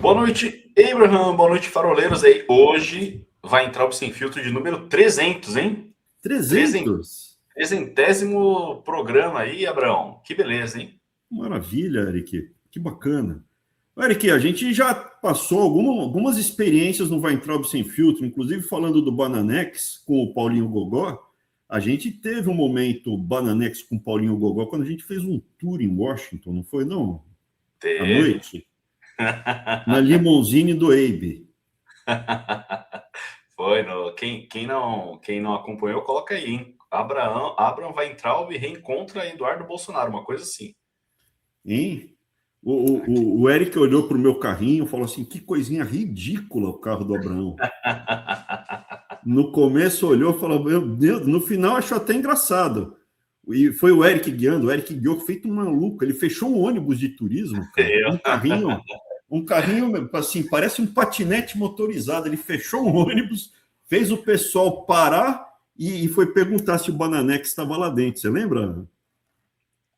Boa noite, Abraham. Boa noite, faroleiros aí. Hoje vai entrar o Sem Filtro de número 300, hein? 300? 300º programa aí, Abraão. Que beleza, hein? Maravilha, Eric. Que bacana. Eric, a gente já passou algumas experiências no Weintraub Sem Filtro, inclusive falando do Bananex com o Paulinho Gogó. A gente teve um momento Bananex com o Paulinho Gogó quando a gente fez um tour em Washington, não foi, não? À Teve. noite. Na limousine do Abe. Foi. Quem não acompanhou, coloca aí, hein? Abraham Weintraub reencontra Eduardo Bolsonaro, uma coisa assim. Hein? O Eric olhou para o meu carrinho e falou assim: que coisinha ridícula o carro do Abraão. No começo olhou e falou: meu Deus, no final achou até engraçado. E foi o Eric guiando, o Eric guiou feito um maluco. Ele fechou um ônibus de turismo, cara. Um carrinho assim, parece um patinete motorizado. Ele fechou um ônibus, fez o pessoal parar e foi perguntar se o Bananex estava lá dentro. Você lembra?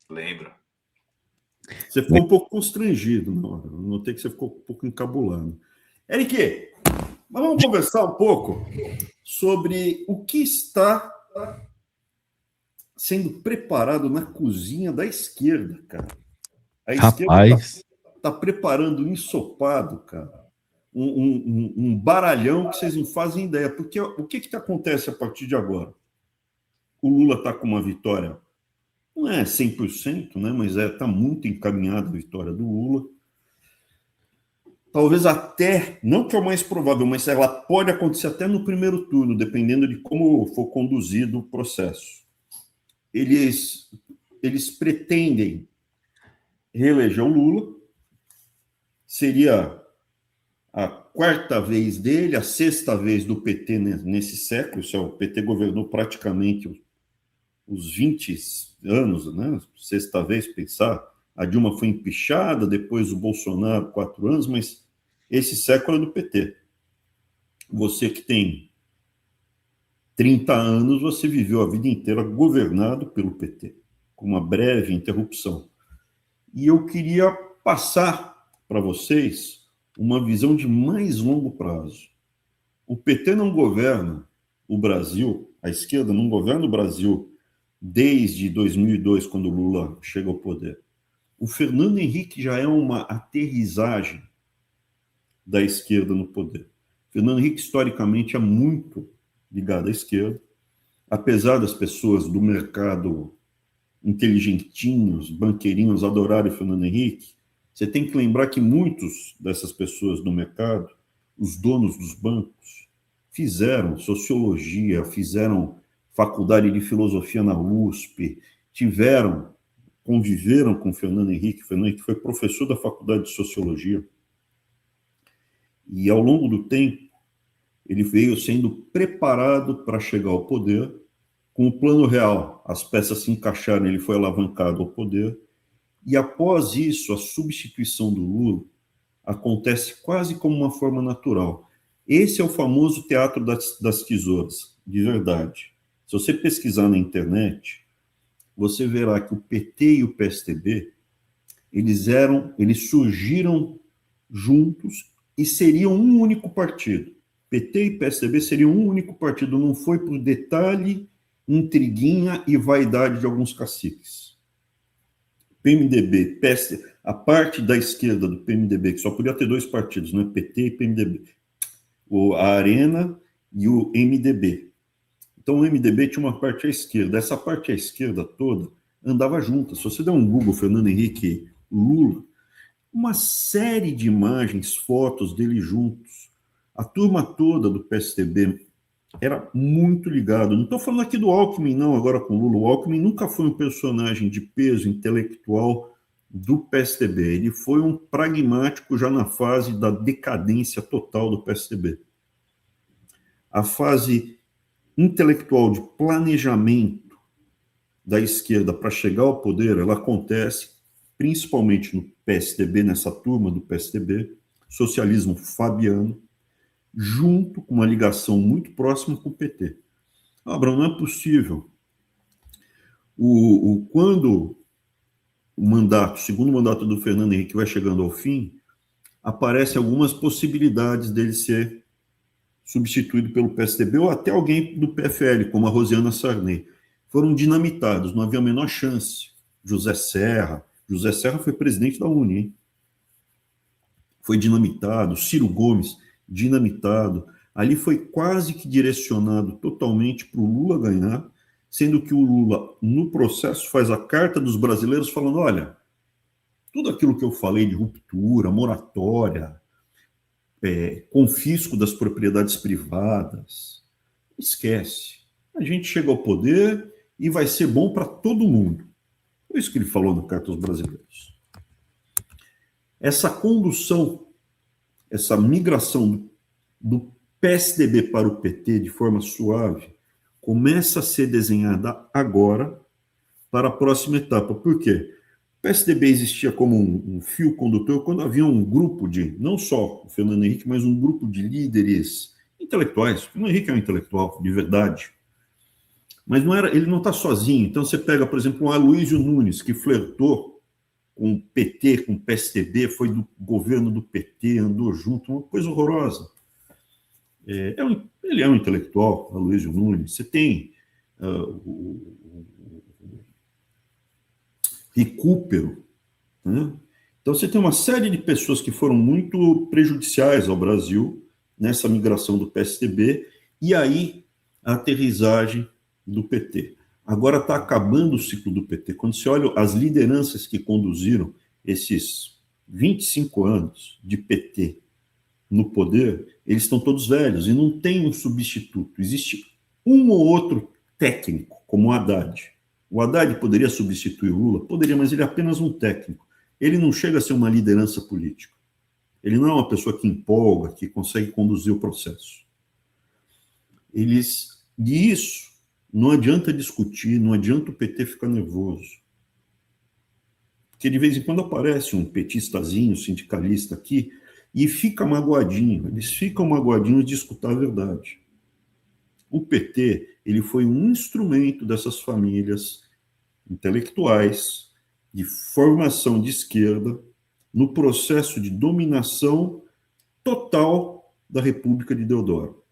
Lembro. Você ficou um pouco constrangido, notei que você ficou um pouco encabulado. Eric, mas vamos conversar um pouco sobre o que está sendo preparado na cozinha da esquerda, cara. A esquerda está preparando um ensopado, cara. Um baralhão que vocês não fazem ideia. Porque o que acontece a partir de agora? O Lula está com uma vitória, não é 100%, né, mas está muito encaminhada a vitória do Lula. Talvez até, não que é o mais provável, mas ela pode acontecer até no primeiro turno, dependendo de como for conduzido o processo. Eles pretendem reeleger o Lula, seria a quarta vez dele, a sexta vez do PT nesse século. O PT governou praticamente os 20 anos, né? Sexta vez, pensar, a Dilma foi empichada, depois o Bolsonaro, 4 anos, mas esse século é do PT. Você que tem 30 anos, você viveu a vida inteira governado pelo PT, com uma breve interrupção. E eu queria passar para vocês uma visão de mais longo prazo. O PT não governa o Brasil, a esquerda não governa o Brasil desde 2002, quando o Lula chega ao poder. O Fernando Henrique já é uma aterrissagem da esquerda no poder. Fernando Henrique, historicamente, é muito ligado à esquerda, apesar das pessoas do mercado inteligentinhos, banqueirinhos adorarem Fernando Henrique. Você tem que lembrar que muitos dessas pessoas do mercado, os donos dos bancos, fizeram sociologia, fizeram faculdade de filosofia na USP, conviveram com Fernando Henrique. Fernando Henrique foi professor da faculdade de sociologia. E ao longo do tempo, ele veio sendo preparado para chegar ao poder. Com o plano real, as peças se encaixaram, ele foi alavancado ao poder. E após isso, a substituição do Lula acontece quase como uma forma natural. Esse é o famoso teatro das tesouras, de verdade. Se você pesquisar na internet, você verá que o PT e o PSDB, eles surgiram juntos e seriam um único partido. PT e PSDB seriam um único partido, não foi por detalhe, intriguinha e vaidade de alguns caciques. PMDB, PSDB, a parte da esquerda do PMDB, que só podia ter 2 partidos, né? PT e PMDB, a Arena e o MDB. Então o MDB tinha uma parte à esquerda, essa parte à esquerda toda andava junta. Se você der um Google, Fernando Henrique Lula, uma série de imagens, fotos dele juntos. A turma toda do PSDB era muito ligado. Não estou falando aqui do Alckmin, não, agora com o Lula. O Alckmin nunca foi um personagem de peso intelectual do PSDB. Ele foi um pragmático já na fase da decadência total do PSDB. A fase intelectual de planejamento da esquerda para chegar ao poder, ela acontece principalmente no PSDB, nessa turma do PSDB, socialismo fabiano, junto com uma ligação muito próxima com o PT. Abraão, não é possível. Quando o segundo mandato do Fernando Henrique vai chegando ao fim, aparecem algumas possibilidades dele ser substituído pelo PSDB ou até alguém do PFL, como a Rosiana Sarney. Foram dinamitados, não havia a menor chance. José Serra foi presidente da UNE, hein? Foi dinamitado, Ciro Gomes, dinamitado. Ali foi quase que direcionado totalmente para o Lula ganhar, sendo que o Lula, no processo, faz a carta dos brasileiros falando, olha, tudo aquilo que eu falei de ruptura, moratória, confisco das propriedades privadas, esquece. A gente chega ao poder e vai ser bom para todo mundo. Foi isso que ele falou na Carta aos Brasileiros. Essa condução, essa migração do PSDB para o PT de forma suave, começa a ser desenhada agora para a próxima etapa. Por quê? O PSDB existia como um fio condutor quando havia um grupo de, não só o Fernando Henrique, mas um grupo de líderes intelectuais. O Fernando Henrique é um intelectual de verdade, mas não era, ele não está sozinho. Então você pega, por exemplo, o Aloysio Nunes, que flertou com o PT, com o PSDB, foi do governo do PT, andou junto, uma coisa horrorosa. Ele é um intelectual, Aloysio Nunes. Você tem o Recupero, né? Então você tem uma série de pessoas que foram muito prejudiciais ao Brasil nessa migração do PSDB e aí a aterrissagem do PT. Agora está acabando o ciclo do PT. Quando você olha as lideranças que conduziram esses 25 anos de PT no poder, eles estão todos velhos e não tem um substituto. Existe um ou outro técnico, como o Haddad. O Haddad poderia substituir o Lula? Poderia, mas ele é apenas um técnico. Ele não chega a ser uma liderança política. Ele não é uma pessoa que empolga, que consegue conduzir o processo. E isso não adianta discutir, não adianta o PT ficar nervoso. Porque de vez em quando aparece um petistazinho, sindicalista aqui, e fica magoadinho. Eles ficam magoadinhos de escutar a verdade. O PT, ele foi um instrumento dessas famílias intelectuais de formação de esquerda no processo de dominação total da República de Deodoro.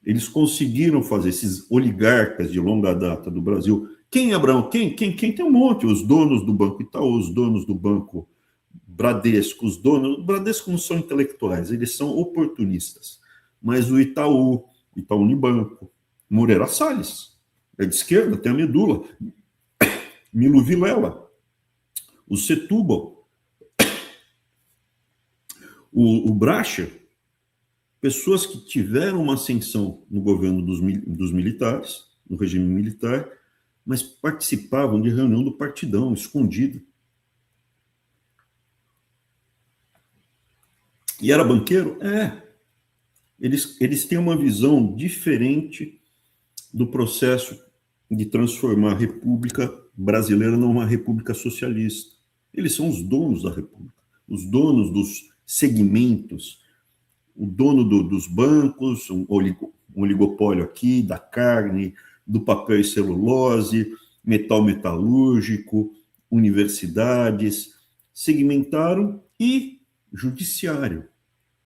Eles conseguiram fazer esses oligarcas de longa data do Brasil. Quem, Abraão? Quem? Tem um monte. Os donos do Banco Itaú, os donos do Banco Bradesco, os donos... O Bradesco não são intelectuais, eles são oportunistas. Mas o Itaú Unibanco, Moreira Salles, é de esquerda, tem a medula. Milo Vilela, o Setúbal, o Bracher, pessoas que tiveram uma ascensão no governo dos militares, no regime militar, mas participavam de reunião do partidão, escondida. E era banqueiro? Eles têm uma visão diferente do processo de transformar a República Brasileira numa república socialista. Eles são os donos da República, os donos dos segmentos, o dono dos bancos, um oligopólio aqui, da carne, do papel e celulose, metal metalúrgico, universidades, segmentaram e judiciário.